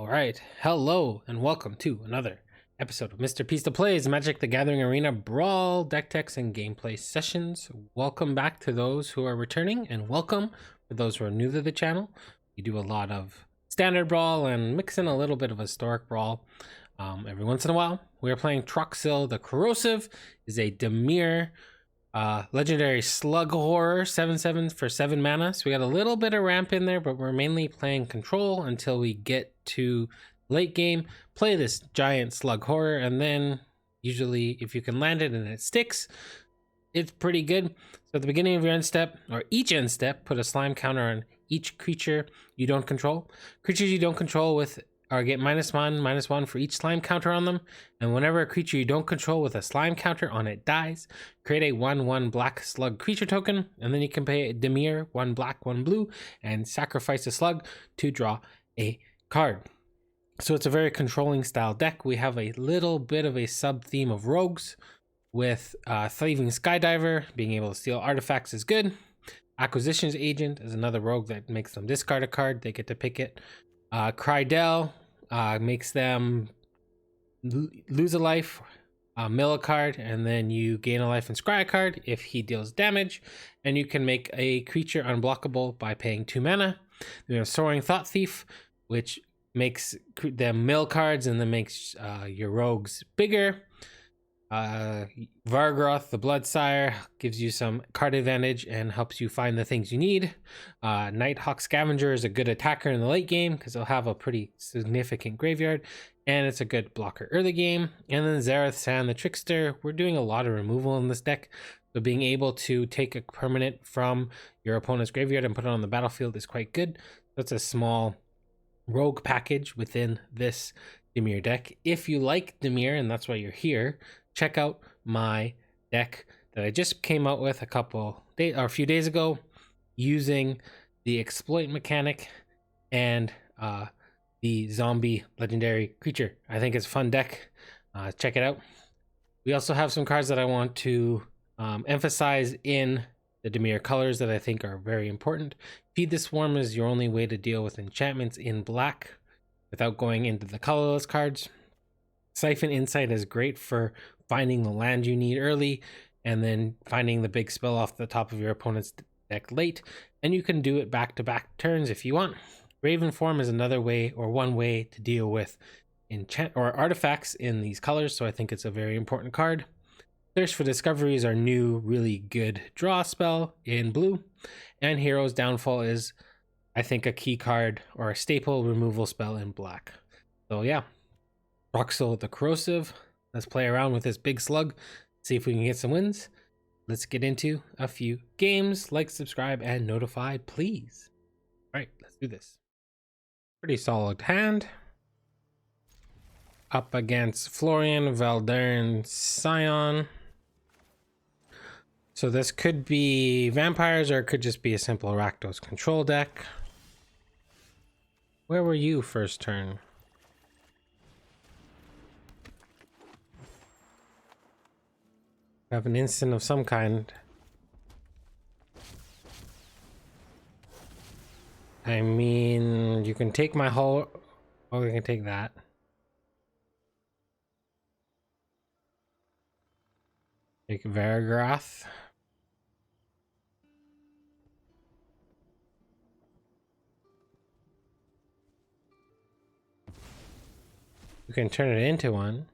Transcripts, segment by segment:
Alright, hello and welcome to another episode of Mr. Pisto Plays Magic the Gathering Arena Brawl deck techs and gameplay sessions. Welcome back to those who are returning, and welcome for those who are new to the channel. We do a lot of standard brawl and mix in a little bit of historic brawl every once in a while. We are playing Toxrill. The Corrosive is a Dimir legendary slug horror, 7/7 for 7 mana. So we got a little bit of ramp in there, but we're mainly playing control until we get to late game, play this giant slug horror, and then usually if you can land it and it sticks, it's pretty good. So at the beginning of your end step, or each end step, put a slime counter on each creature you don't control. Creatures you don't control with or get -1/-1 for each slime counter on them, and whenever a creature you don't control with a slime counter on it dies, create a 1/1 black slug creature token, and then you can pay a Dimir 1 black 1 blue and sacrifice a slug to draw a card. So it's a very controlling style deck. We have a little bit of a sub theme of rogues with Thieving Skydiver. Being able to steal artifacts is good. Acquisitions Agent is another rogue that makes them discard a card. They get to pick it. Krydell makes them lose a life, mill a card, and then you gain a life and scry a card if he deals damage. And you can make a creature unblockable by paying 2 mana. We have Soaring Thought Thief, which makes them mill cards and then makes your rogues bigger. Vargroth, the Bloodsire, gives you some card advantage and helps you find the things you need. Nighthawk Scavenger is a good attacker in the late game because they'll have a pretty significant graveyard, and it's a good blocker early game. And then Zareth San, the Trickster. We're doing a lot of removal in this deck, so being able to take a permanent from your opponent's graveyard and put it on the battlefield is quite good. That's a small rogue package within this Dimir deck. If you like Dimir and that's why you're here, check out my deck that I just came out with a few days ago using the exploit mechanic and the zombie legendary creature. I think it's a fun deck. Check it out. We also have some cards that I want to emphasize in the Dimir colors that I think are very important. Feed the Swarm is your only way to deal with enchantments in black without going into the colorless cards. Siphon Insight is great for finding the land you need early and then finding the big spell off the top of your opponent's deck late, and you can do it back-to-back turns if you want. Raven Form is another way, or one way, to deal with enchant or artifacts in these colors, so I think it's a very important card. Thirst for Discovery is our new really good draw spell in blue, and Hero's Downfall is, I think, a key card or a staple removal spell in black. So yeah, Toxrill the Corrosive. Let's play around with this big slug, see if we can get some wins. Let's get into a few games. Like, subscribe, and notify, please. All right, let's do this. Pretty solid hand. Up against Florian, Voldaren, Scion. So this could be vampires, or it could just be a simple Rakdos control deck. Where were you first turn? Have an instant of some kind. I mean, you can take my whole... Oh, we can take that. Take Vargroth. You can turn it into one.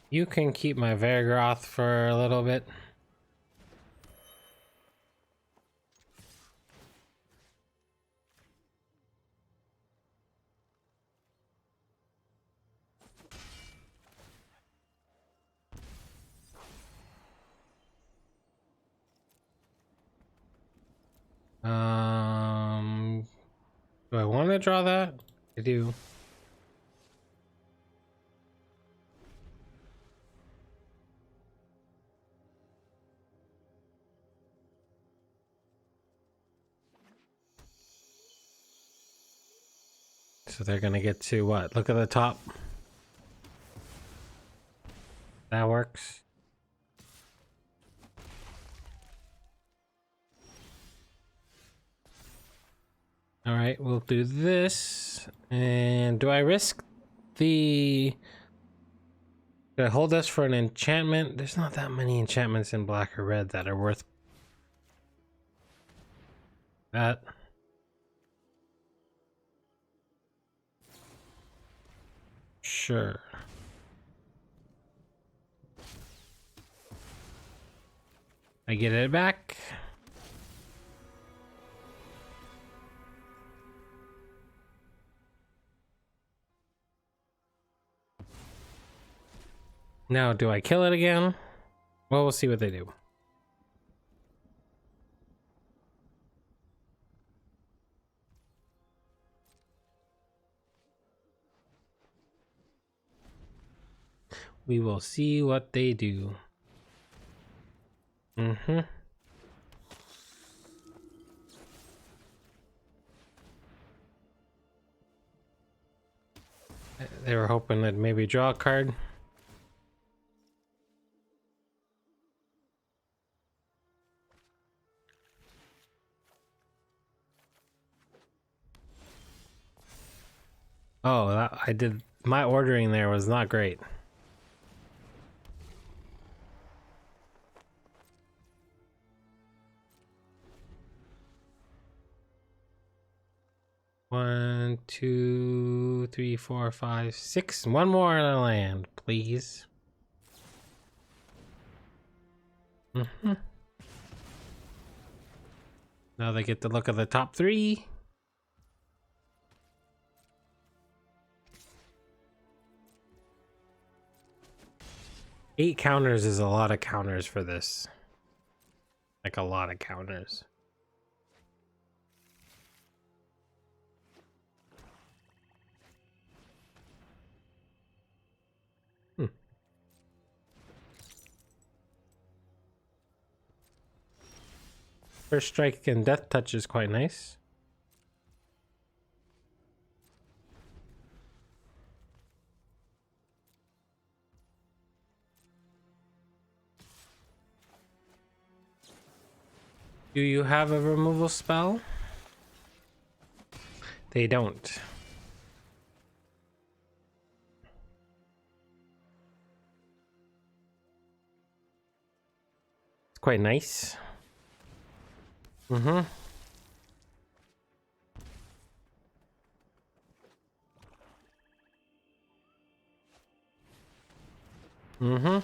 You can keep my Vargroth for a little bit. Do I want to draw that? I do. So they're gonna get to what? Look at the top. That works. All right, we'll do this. And do I risk the... Do I hold this for an enchantment? There's not that many enchantments in black or red that are worth that. Sure. I get it back. Now, do I kill it again? Well, we'll see what they do. We will see what they do. Mm-hmm. They were hoping that maybe draw a card. Oh, I did. My ordering there was not great. One, two, three, four, five, six. One more land, please. Mm-hmm. Now they get to look at the top three. Eight counters is a lot of counters for this. Like a lot of counters. First strike and death touch is quite nice. Do you have a removal spell? They don't. It's quite nice. Mm-hmm. Mm-hmm.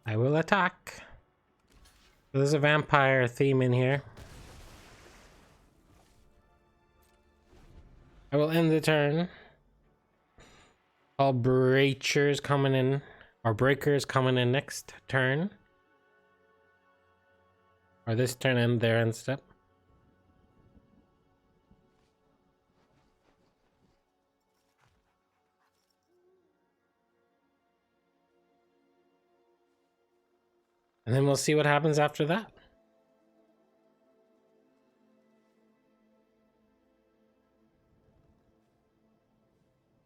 I will attack. There's a vampire theme in here. I will end the turn. All breachers coming in, or breakers coming in next turn. Or this turn and their end step. And then we'll see what happens after that.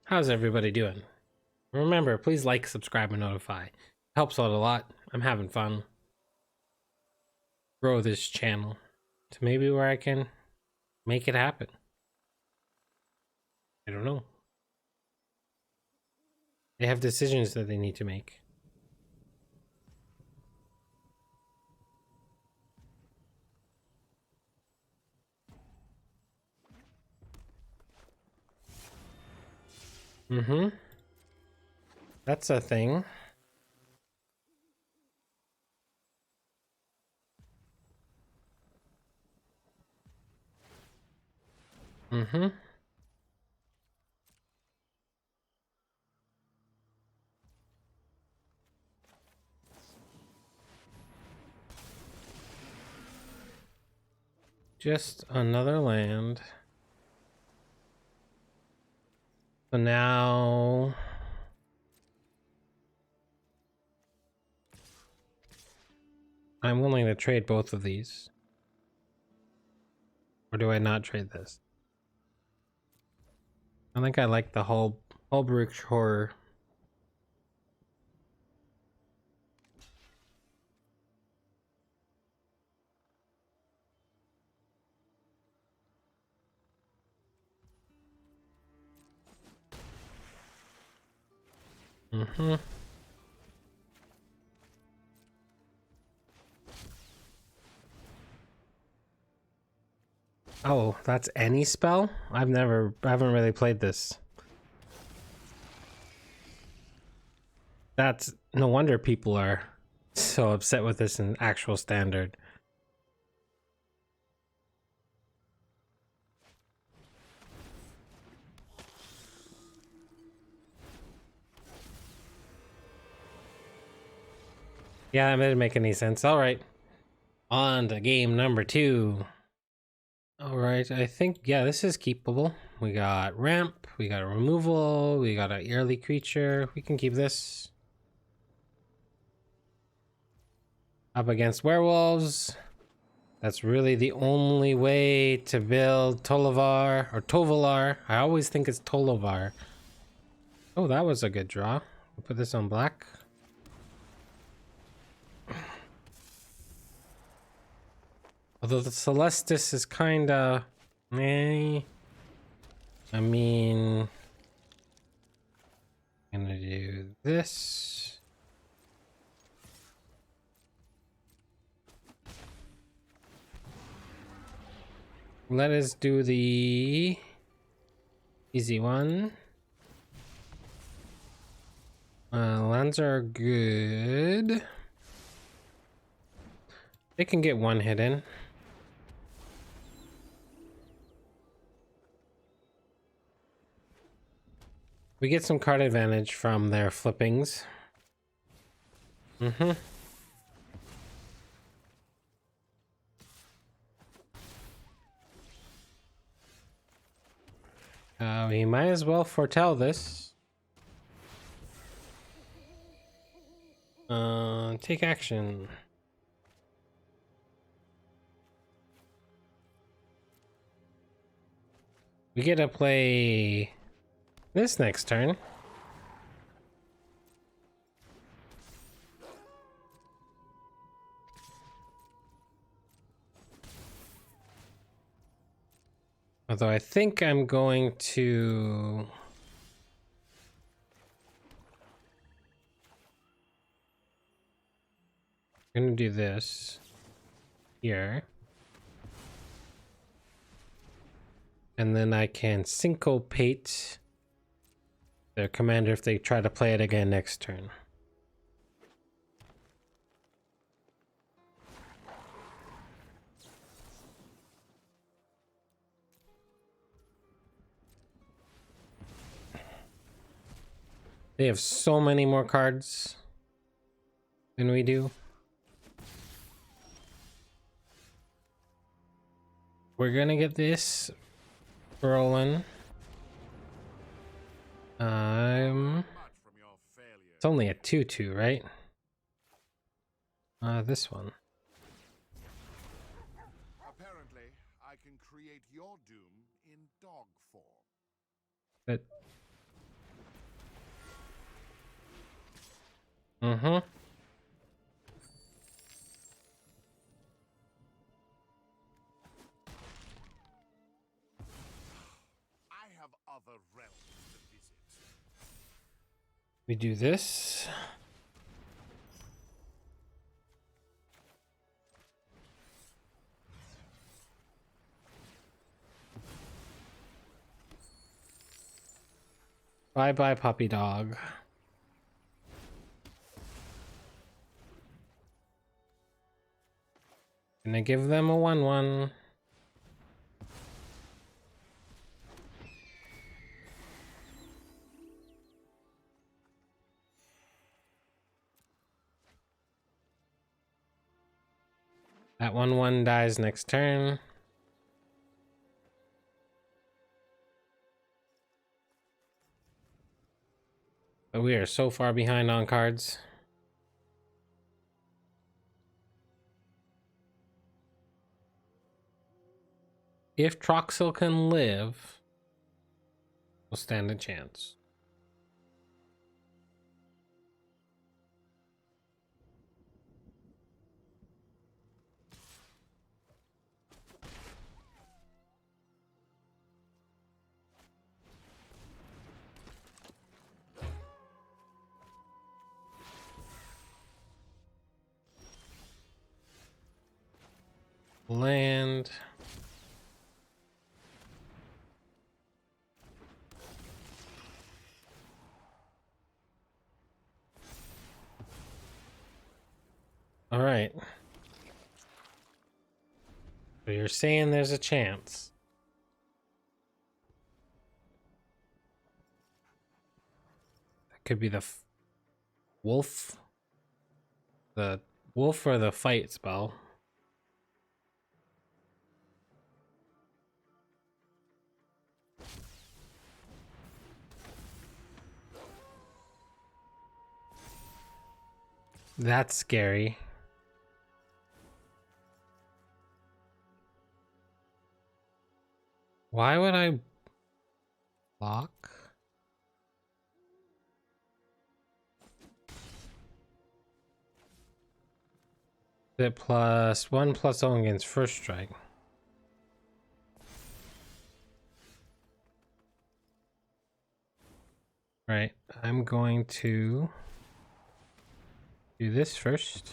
How's everybody doing? Remember, please like, subscribe, and notify. Helps out a lot. I'm having fun. Grow this channel to maybe where I can make it happen. I don't know. They have decisions that they need to make. Mm-hmm. That's a thing. Mm-hmm. Just another land. So now... I'm willing to trade both of these. Or do I not trade this? I think I like the whole breach horror. Mm-hmm. Oh, that's any spell? I haven't really played this. That's no wonder people are so upset with this in actual standard. Yeah, that didn't make any sense. All right, on to game number 2. All right, I think, yeah, this is keepable. We got ramp, we got a removal, we got a yearly creature. We can keep this. Up against werewolves. That's really the only way to build Tolovar or Tovolar. I always think it's Tolovar. Oh, that was a good draw. We'll put this on black. Although the Celestis is kinda meh. I mean, I'm gonna do this. Let us do the easy one. Lands are good. They can get one hit in. We get some card advantage from their flippings. Mm-hmm. We might as well foretell this. Take action. We get to play this next turn. Although I think I'm going to... I'm gonna do this here. And then I can syncopate their commander if they try to play it again next turn. They have so many more cards than we do. We're gonna get this rolling. It's only a 2/2, right? This one. Apparently, I can create your doom in dog form. But mm-hmm. I have other realms to visit. We do this. Bye bye, puppy dog. Gonna give them a 1/1. That 1/1 dies next turn. But we are so far behind on cards. If Toxrill can live, we'll stand a chance. Land. All right. So you're saying there's a chance. That could be the wolf. The wolf or the fight spell. That's scary. Why would I block? Is it +1/+0 against first strike? Right, I'm going to do this first.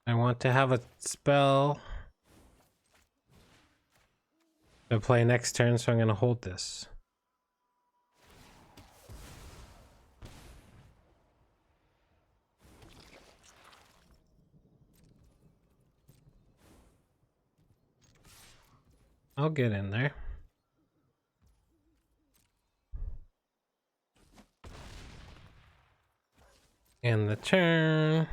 I want to have a spell to play next turn, so I'm going to hold this. I'll get in there. And the turn.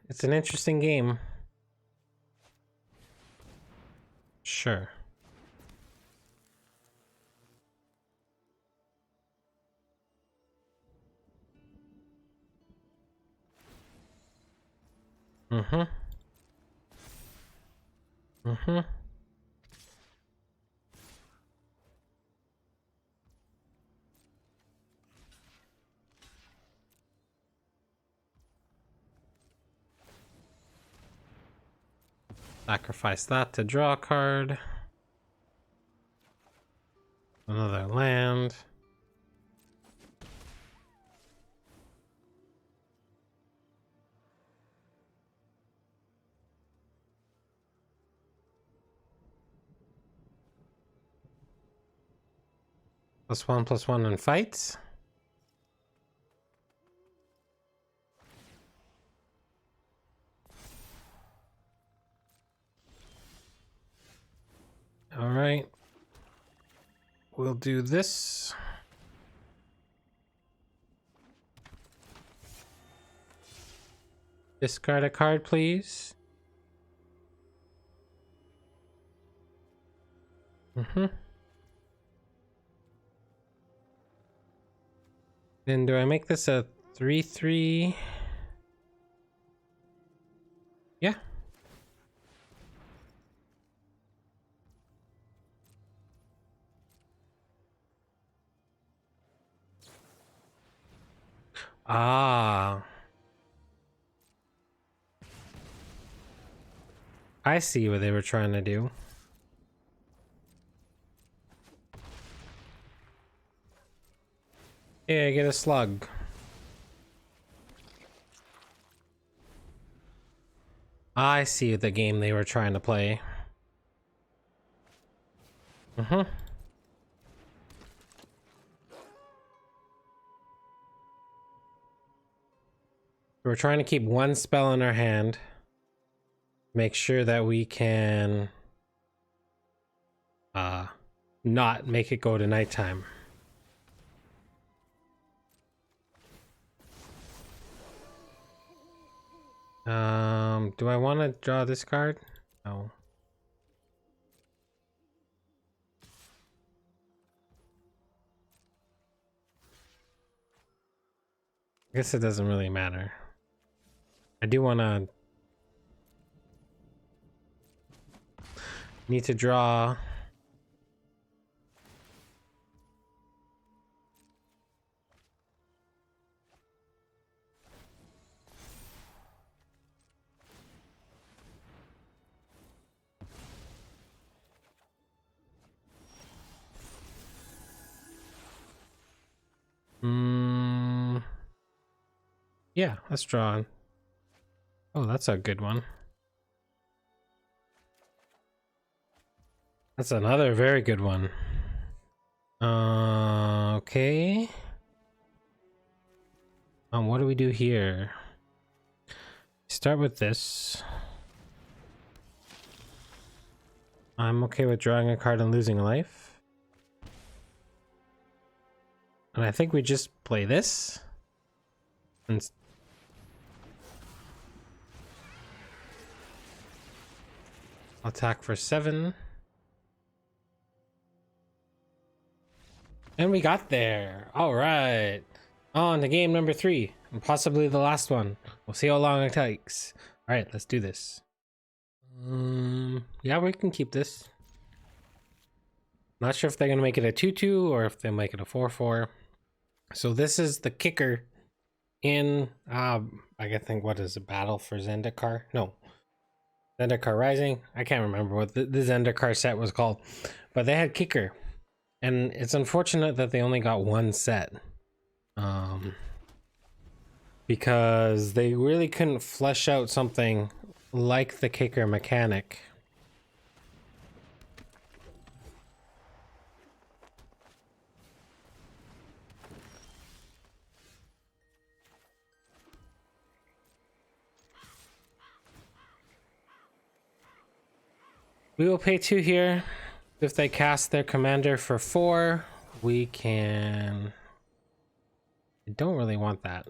It's an interesting game. Sure. Mm-hmm. Mm-hmm. Sacrifice that to draw a card. Another land. +1/+1 in fights. All right. We'll do this. Discard a card, please. Mm-hmm. Then do I make this a 3/3? Yeah. Ah. I see what they were trying to do. Yeah, get a slug. I see the game they were trying to play. Mm-hmm. We're trying to keep one spell in our hand. Make sure that we can not make it go to nighttime. Do I want to draw this card? No. I guess it doesn't really matter. I do want to need to draw. Yeah, let's draw on. Oh, that's a good one. That's another very good one. Okay. What do we do here? Start with this. I'm okay with drawing a card and losing a life. And I think we just play this. And attack for 7. And we got there. All right. On to game number 3. And possibly the last one. We'll see how long it takes. All right, let's do this. Yeah, we can keep this. Not sure if they're going to make it a 2-2 or if they make it a 4-4. So this is the kicker in, I think, what is it, Battle for Zendikar? No. Zendikar Rising? I can't remember what the Zendikar set was called. But they had kicker. And it's unfortunate that they only got one set. Because they really couldn't flesh out something like the kicker mechanic. We will pay 2 here. If they cast their commander for 4, we can... I don't really want that.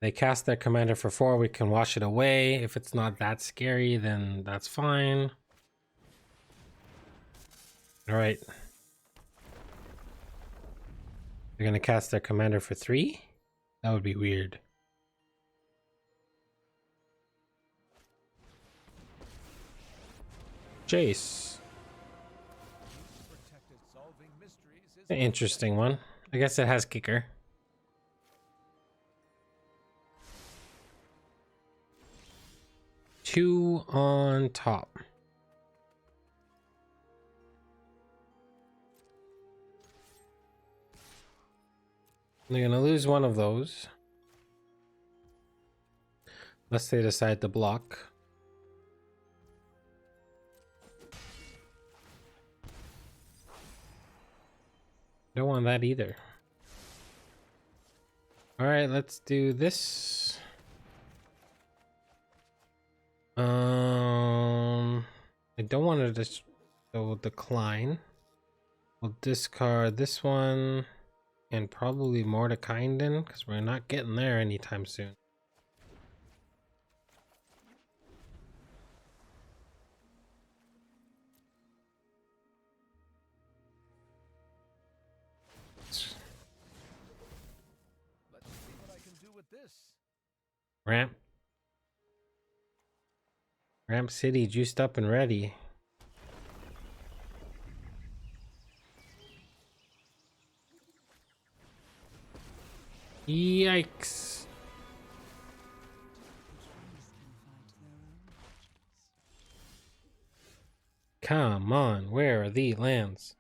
They cast their commander for 4, we can wash it away. If it's not that scary, then that's fine. All right. They're gonna cast their commander for 3? That would be weird. Jace. An interesting one. I guess it has kicker. Two on top. They're gonna lose one of those. Unless they decide to block. Don't want that either. All right, let's do this. I don't want to just go decline. We'll discard this one and probably more to Kindin because we're not getting there anytime soon. Ramp City juiced up and ready. Yikes. Come on, where are the lands?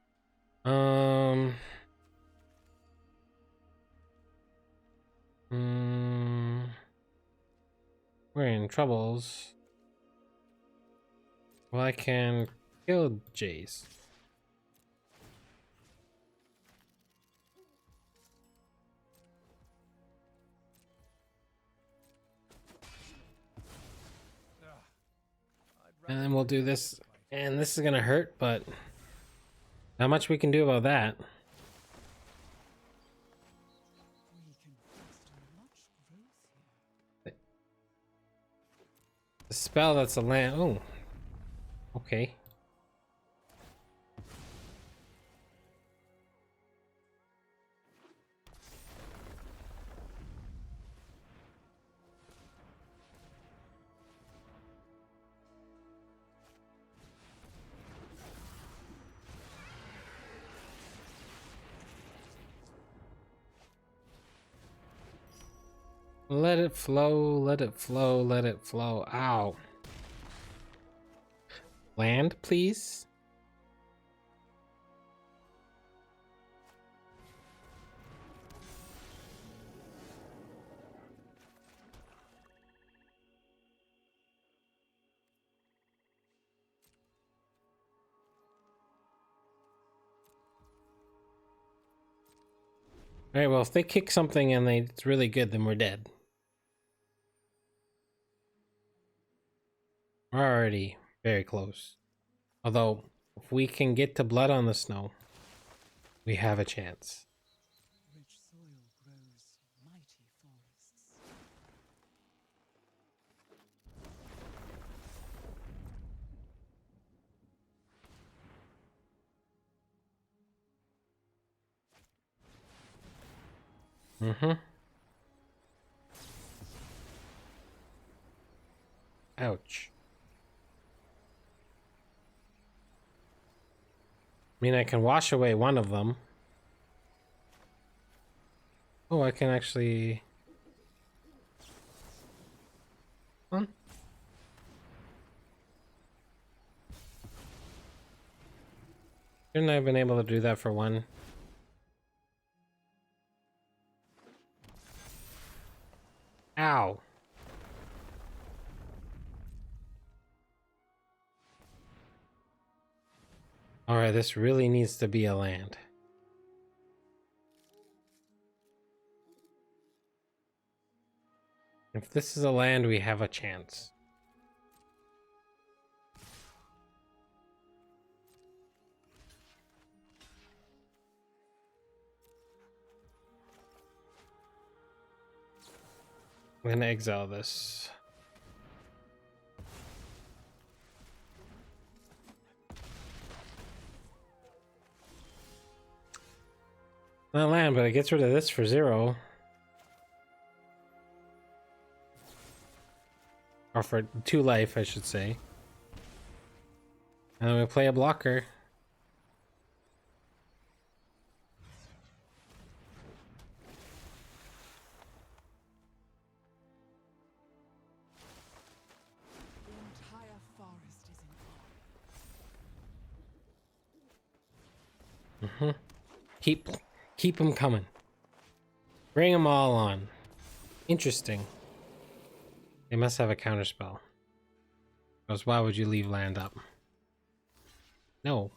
We're in troubles. Well, I can kill Jace. And then we'll do this. And this is gonna hurt, but not much we can do about that. The spell that's a land. Oh. Okay. Let it flow, let it flow, let it flow. Ow. Land, please. All right, well, if they kick something and it's really good, then we're dead. We're already very close. Although, if we can get to blood on the snow, we have a chance. Rich soil grows mighty forests. Mm-hmm. Ouch. I mean, I can wash away one of them. Oh, I can actually... Huh? Shouldn't I have been able to do that for one? Ow. Alright, this really needs to be a land. If this is a land, we have a chance. I'm gonna exile this. Not land, but it gets rid of this for 0. Or for 2 life, I should say. And then we play a blocker. The entire forest is in awe. Keep them coming. Bring them all on. Interesting. They must have a counterspell. Because why would you leave land up? No.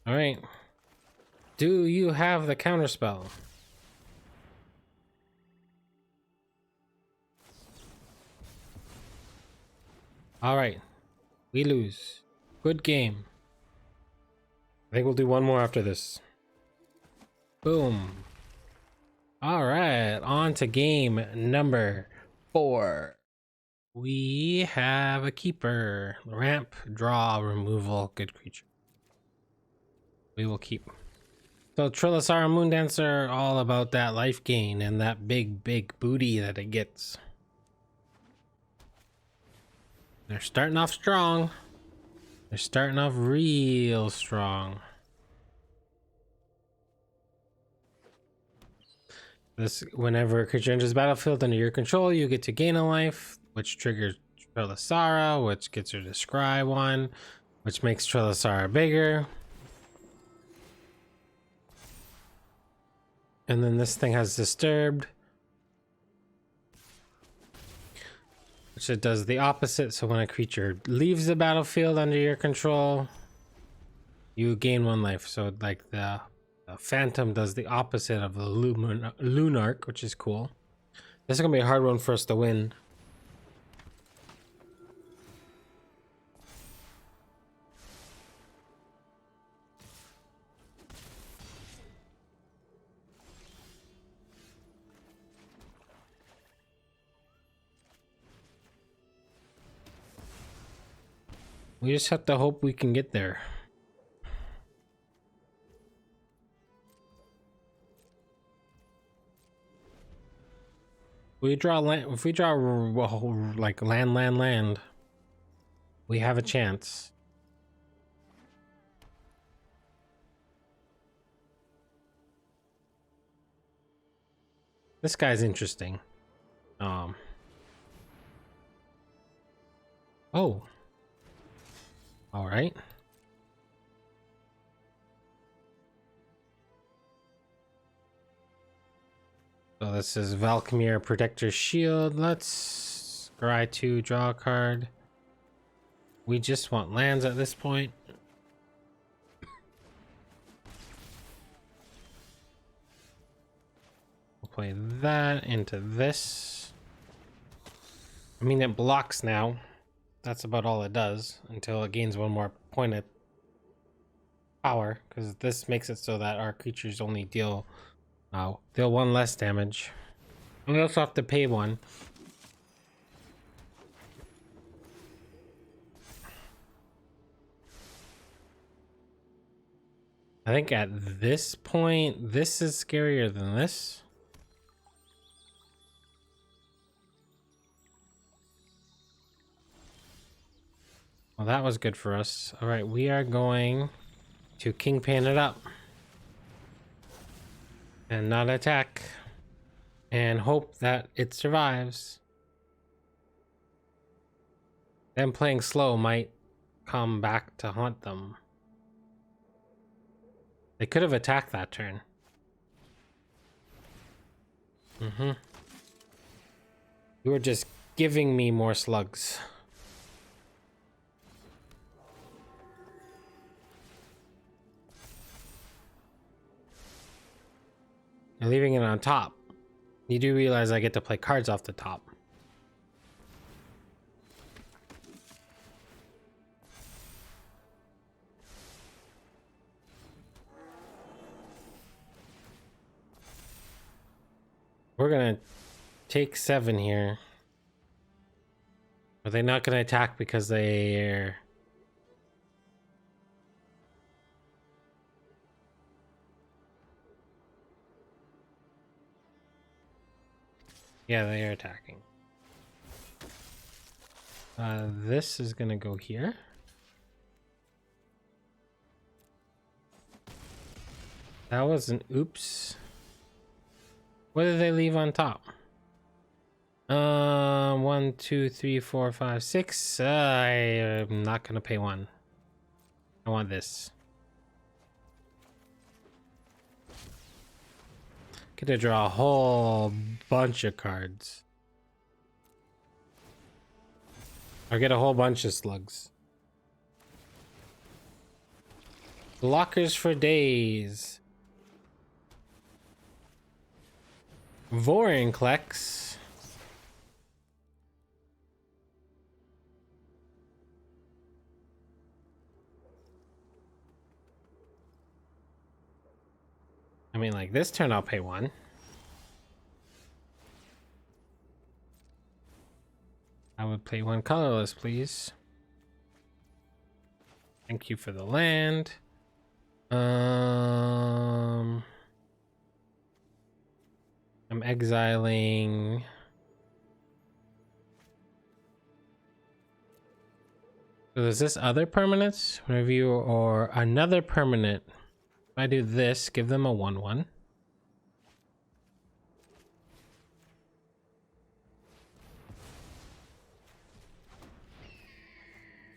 Alright. Do you have the counterspell? Alright. We lose. Good game. I think we'll do one more after this. Boom. Alright, on to game number 4. We have a keeper. Ramp, draw, removal, good creature. We will keep. So Trelasarra Moondancer are all about that life gain and that big booty that it gets. They're starting off strong. They're starting off real strong. This, whenever a creature enters the battlefield under your control, you get to gain a life, which triggers Trelasarra, which gets her to scry 1, which makes Trelasarra bigger. And then this thing has disturbed, which it does the opposite. So when a creature leaves the battlefield under your control, you gain 1 life. So like the Phantom does the opposite of the Lunarch, which is cool. This is gonna be a hard one for us to win. We just have to hope we can get there. We draw land. If we draw like land, we have a chance. This guy's interesting. Oh. All right. So this is Valkmir Protector Shield. Let's scry 2, draw a card. We just want lands at this point. We'll play that into this. I mean, it blocks now. That's about all it does until it gains one more point of power, because this makes it so that our creatures only deal one less damage. And we also have to pay one. I think at this point, this is scarier than this. Well, that was good for us. All right, we are going to Kingpin it up. And not attack. And hope that it survives. Them playing slow might come back to haunt them. They could have attacked that turn. You were just giving me more slugs. You're leaving it on top. You do realize I get to play cards off the top. We're gonna take 7 here. Are they not gonna attack because they're... Yeah, they are attacking. This is gonna go here. That was an oops. What did they leave on top? 1, 2, 3, 4, 5, 6. I'm not gonna pay 1. I want this. Get to draw a whole bunch of cards. Or get a whole bunch of slugs. Blockers for days. Vorinclex. I mean, like this turn I'll pay 1. I would play 1 colorless, please. Thank you for the land. I'm exiling. So there's this other permanence, review, or another permanent. If I do this, give them a 1/1.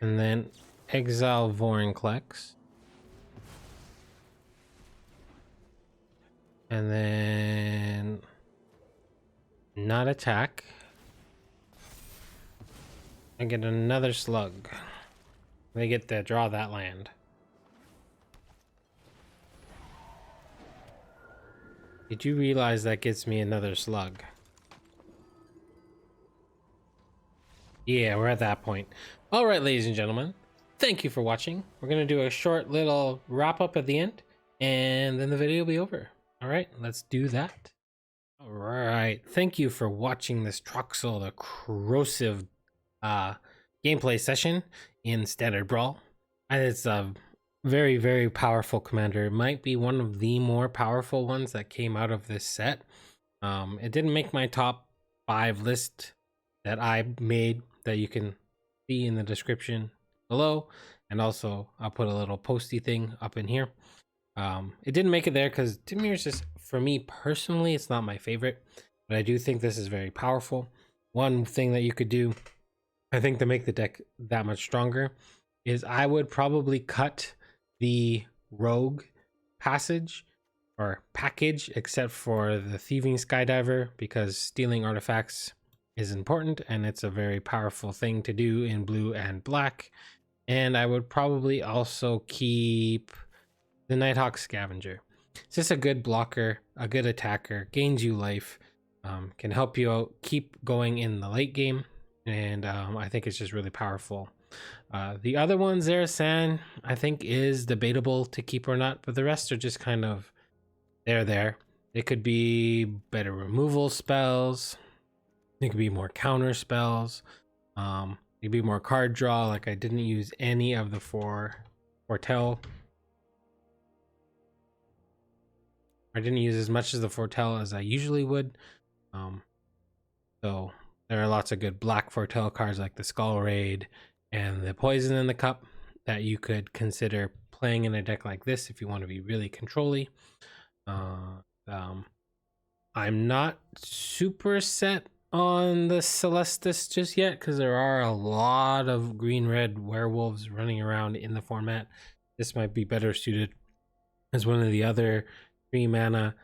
And then exile Vorinclex. And then not attack. I get another slug. They get to draw that land. Did you realize that gets me another slug? Yeah, we're at that point. All right, ladies and gentlemen, thank you for watching. We're going to do a short little wrap up at the end, and then the video will be over. All right, let's do that. All right, thank you for watching this Toxrill, the Corrosive gameplay session in Standard Brawl. It's a very, very powerful commander. It might be one of the more powerful ones that came out of this set. It didn't make my top 5 list that I made that you can see in the description below, and also I'll put a little posty thing up in here. It didn't make it there because Dimir's just, for me personally, it's not my favorite, but I do think this is very powerful. One thing that you could do, I think, to make the deck that much stronger is I would probably cut the rogue passage or package, except for the thieving skydiver, because stealing artifacts is important and it's a very powerful thing to do in blue and black. And I would probably also keep the Nighthawk Scavenger. It's just a good blocker, a good attacker, gains you life, can help you out, keep going in the late game, and I think it's just really powerful. The other ones there, San, I think is debatable to keep or not, but the rest are just kind of there. It could be better removal spells. It could be more counter spells. It could be more card draw. Like I didn't use any of the foretell. I didn't use as much as the foretell as I usually would. So there are lots of good black foretell cards like the Skull Raid and the Poison in the Cup that you could consider playing in a deck like this if you want to be really controlly. I'm not super set on the Celestis just yet because there are a lot of green-red werewolves running around in the format. This might be better suited as one of the other 3 mana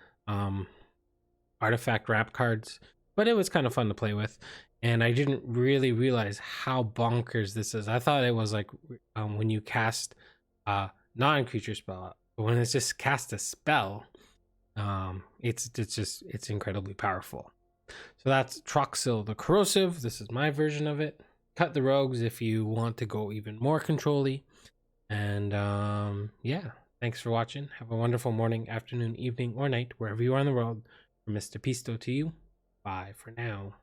artifact wrap cards, but it was kind of fun to play with, and I didn't really realize how bonkers this is. I thought it was like when you cast a non-creature spell, but when it's just cast a spell, it's incredibly powerful. So that's Toxrill the Corrosive. This is my version of it. Cut the Rogues if you want to go even more control-y. And yeah, thanks for watching. Have a wonderful morning, afternoon, evening, or night, wherever you are in the world. From Mr. Pisto to you, bye for now.